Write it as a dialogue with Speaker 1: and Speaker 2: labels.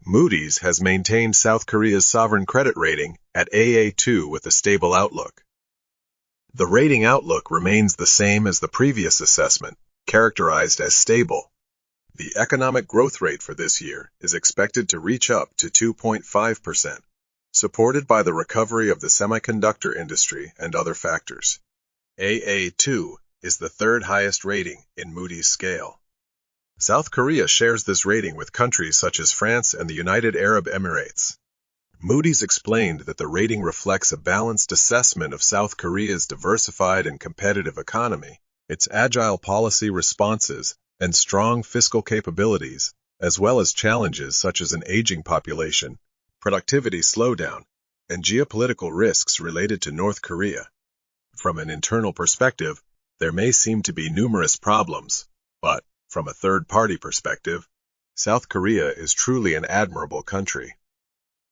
Speaker 1: Moody's has maintained South Korea's sovereign credit rating at AA2 with a stable outlook. The rating outlook remains the same as the previous assessment, characterized as stable. The economic growth rate for this year is expected to reach up to 2.5%, supported by the recovery of the semiconductor industry and other factors. AA2 is the third highest rating in Moody's scale. South Korea shares this rating with countries such as France and the United Arab Emirates. Moody's explained that the rating reflects a balanced assessment of South Korea's diversified and competitive economy, its agile policy responses, and strong fiscal capabilities, as well as challenges such as an aging population, productivity slowdown, and geopolitical risks related to North Korea. From an internal perspective, there may seem to be numerous problems, but, from a third-party perspective, South Korea is truly an admirable country.